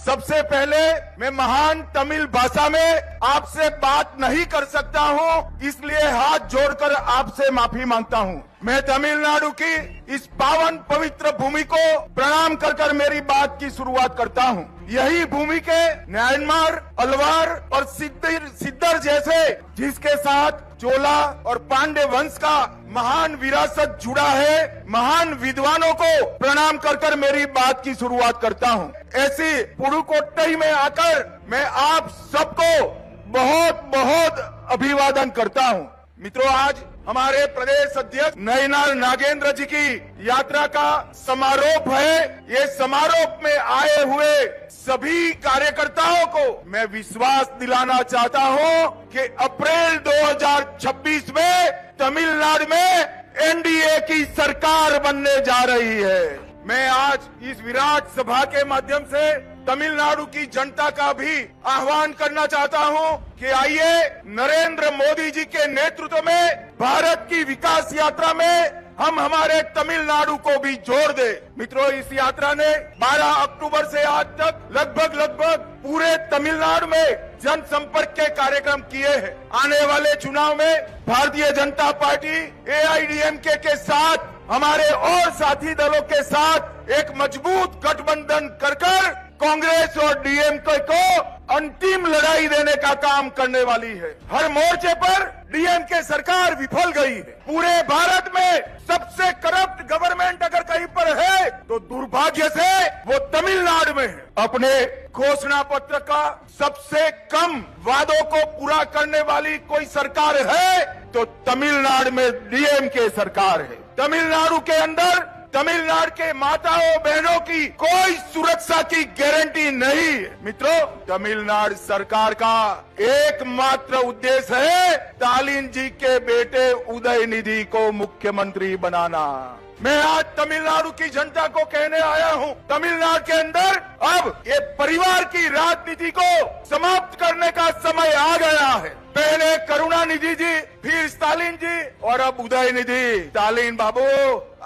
सबसे पहले मैं महान तमिल भाषा में आपसे बात नहीं कर सकता हूं, इसलिए हाथ जोड़कर आपसे माफी मांगता हूं। मैं तमिलनाडु की इस पावन पवित्र भूमि को प्रणाम कर मेरी बात की शुरुआत करता हूं। यही भूमि के म्यांमार, अलवार और सिद्धर जैसे जिसके साथ चोला और पांडे वंश का महान विरासत जुड़ा है, महान विद्वानों को प्रणाम कर मेरी बात की शुरुआत करता हूं। ऐसी पुडुकोट्टई में आकर मैं आप सबको बहुत बहुत अभिवादन करता हूं। मित्रों, आज हमारे प्रदेश अध्यक्ष नयनार नागेंद्र जी की यात्रा का समारोह है। ये समारोह में आए हुए सभी कार्यकर्ताओं को मैं विश्वास दिलाना चाहता हूं कि अप्रैल 2026 में तमिलनाडु में एनडीए की सरकार बनने जा रही है। मैं आज इस विराट सभा के माध्यम से तमिलनाडु की जनता का भी आह्वान करना चाहता हूं कि आइए नरेंद्र मोदी जी के नेतृत्व में भारत की विकास यात्रा में हम हमारे तमिलनाडु को भी जोड़ दे। मित्रों, इस यात्रा ने 12 अक्टूबर से आज तक लगभग पूरे तमिलनाडु में जनसंपर्क के कार्यक्रम किए हैं। आने वाले चुनाव में भारतीय जनता पार्टी एआईडीएमके के साथ हमारे और साथी दलों के साथ एक मजबूत गठबंधन कर कांग्रेस और डीएमके को अंतिम लड़ाई देने का काम करने वाली है। हर मोर्चे पर डीएमके सरकार विफल गई है। पूरे भारत में सबसे करप्ट गवर्नमेंट अगर कहीं पर है तो दुर्भाग्य से वो तमिलनाडु में है। अपने घोषणा पत्र का सबसे कम वादों को पूरा करने वाली कोई सरकार है तो तमिलनाडु में डीएमके सरकार है। तमिलनाडु के अंदर तमिलनाडु के माताओं बहनों की कोई सुरक्षा की गारंटी नहीं है। मित्रों, तमिलनाडु सरकार का एकमात्र उद्देश्य है स्टालिन जी के बेटे उदयनिधि को मुख्यमंत्री बनाना। मैं आज तमिलनाडु की जनता को कहने आया हूं, तमिलनाडु के अंदर अब ये परिवार की राजनीति को समाप्त करने का समय आ गया है। पहले करुणानिधि जी, फिर स्टालिन जी और अब उदयनिधि। स्टालिन बाबू,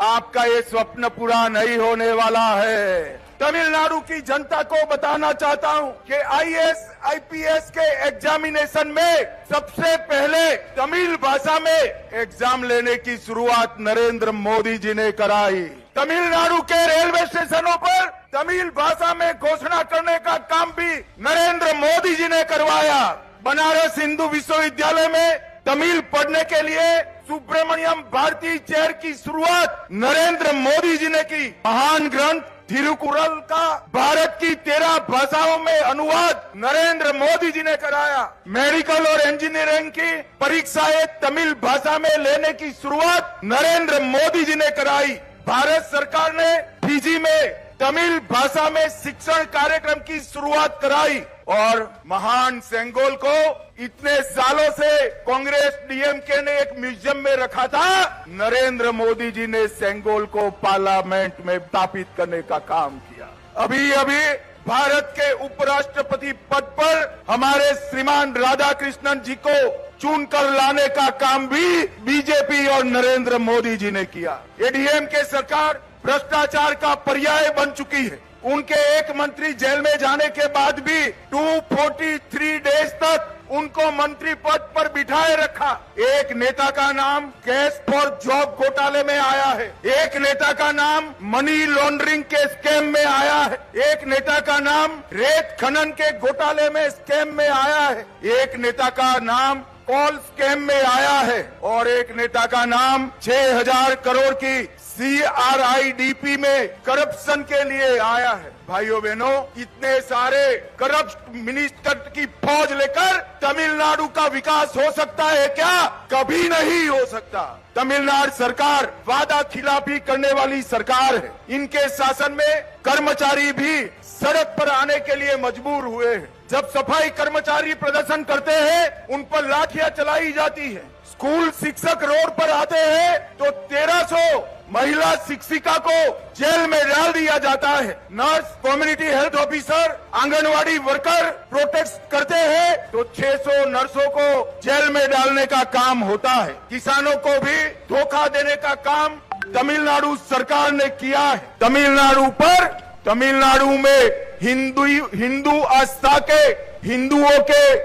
आपका ये स्वप्न पूरा नहीं होने वाला है। तमिलनाडु की जनता को बताना चाहता हूं कि आईएएस, आईपीएस के एग्जामिनेशन में सबसे पहले तमिल भाषा में एग्जाम लेने की शुरुआत नरेंद्र मोदी जी ने कराई। तमिलनाडु के रेलवे स्टेशनों पर तमिल भाषा में घोषणा करने का काम भी नरेंद्र मोदी जी ने करवाया। बनारस हिंदू विश्वविद्यालय में तमिल पढ़ने के लिए सुब्रमण्यम भारती चेयर की शुरुआत नरेंद्र मोदी जी ने की। महान ग्रंथ थिरुकुरल का भारत की 13 भाषाओं में अनुवाद नरेंद्र मोदी जी ने कराया। मेडिकल और इंजीनियरिंग की परीक्षाएं तमिल भाषा में लेने की शुरुआत नरेंद्र मोदी जी ने कराई। भारत सरकार ने फिजी में तमिल भाषा में शिक्षण कार्यक्रम की शुरुआत कराई और महान सेंगोल को इतने सालों से कांग्रेस डीएमके ने एक म्यूजियम में रखा था, नरेंद्र मोदी जी ने सेंगोल को पार्लियामेंट में स्थापित करने का काम किया। अभी अभी भारत के उपराष्ट्रपति पद पर हमारे श्रीमान राधाकृष्णन जी को चुनकर लाने का काम भी बीजेपी और नरेंद्र मोदी जी ने किया। ये डीएमके सरकार भ्रष्टाचार का पर्याय बन चुकी है। उनके एक मंत्री जेल में जाने के बाद भी 243 डेज तक उनको मंत्री पद पर बिठाए रखा। एक नेता का नाम कैश फॉर जॉब घोटाले में आया है, एक नेता का नाम मनी लॉन्ड्रिंग के स्कैम में आया है, एक नेता का नाम रेत खनन के घोटाले में स्कैम में आया है, एक नेता का नाम कॉल स्कैम में आया है और एक नेता का नाम 6000 करोड़ की CRIDP में करप्शन के लिए आया है। भाइयों बहनों, इतने सारे करप्ट मिनिस्टर की फौज लेकर तमिलनाडु का विकास हो सकता है क्या? कभी नहीं हो सकता। तमिलनाडु सरकार वादा खिलाफी करने वाली सरकार है। इनके शासन में कर्मचारी भी सड़क पर आने के लिए मजबूर हुए हैं। जब सफाई कर्मचारी प्रदर्शन करते हैं, उन पर लाठियां चलाई जाती है। स्कूल शिक्षक रोड पर आते हैं तो 1300 महिला शिक्षिका को जेल में डाल दिया जाता है। Nurse, community health officer, anganwadi worker protest करते हैं तो 600 नर्सों को जेल में डालने का काम होता है। किसानों को भी धोखा देने का काम तमिलनाडु सरकार ने किया है। तमिलनाडु पर तमिलनाडु में हिंदू आस्था के, हिंदुओं के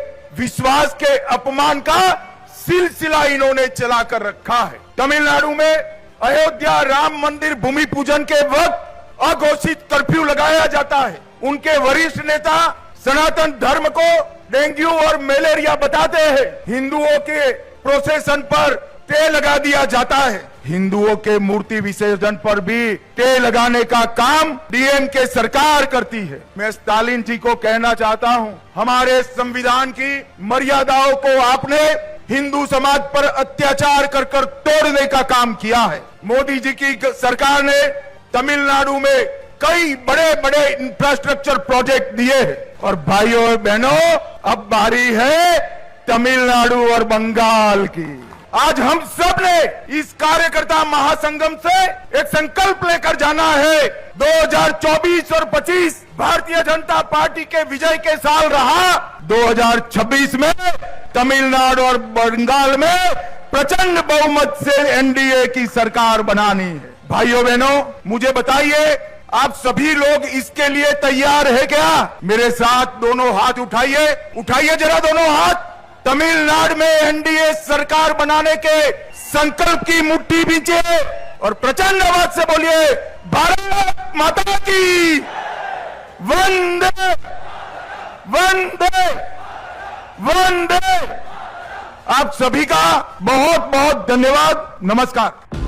विश्वास के अपमान का सिलसिला इन्होंने चलाकर रखा है। तमिलनाडु में अयोध्या राम मंदिर भूमि पूजन के वक्त अघोषित कर्फ्यू लगाया जाता है। उनके वरिष्ठ नेता सनातन धर्म को डेंगू और मलेरिया बताते हैं। हिंदुओं के प्रोसेशन पर टे लगा दिया जाता है। हिंदुओं के मूर्ति विसर्जन पर भी टे लगाने का काम डीएमके सरकार करती है। मैं स्टालिन जी को कहना चाहता हूं, हमारे संविधान की मर्यादाओं को आपने हिंदू समाज पर अत्याचार कर कर तोड़ने का काम किया है। मोदी जी की सरकार ने तमिलनाडु में कई बड़े बड़े इंफ्रास्ट्रक्चर प्रोजेक्ट दिए हैं। और भाइयों और बहनों, अब बारी है तमिलनाडु और बंगाल की। आज हम सब ने इस कार्यकर्ता महासंगम से एक संकल्प लेकर जाना है। 2024 और 25 भारतीय जनता पार्टी के विजय के साल रहा। 2026 में तमिलनाडु और बंगाल में प्रचंड बहुमत से एनडीए की सरकार बनानी है। भाइयों बहनों, मुझे बताइए, आप सभी लोग इसके लिए तैयार है क्या? मेरे साथ दोनों हाथ उठाइए, उठाइए जरा दोनों हाथ। तमिलनाडु में एनडीए सरकार बनाने के संकल्प की मुट्ठी बींचिए और प्रचंड आवाज से बोलिए, भारत माता की वंदे वंदे वंदे। आप सभी का बहुत बहुत धन्यवाद। नमस्कार।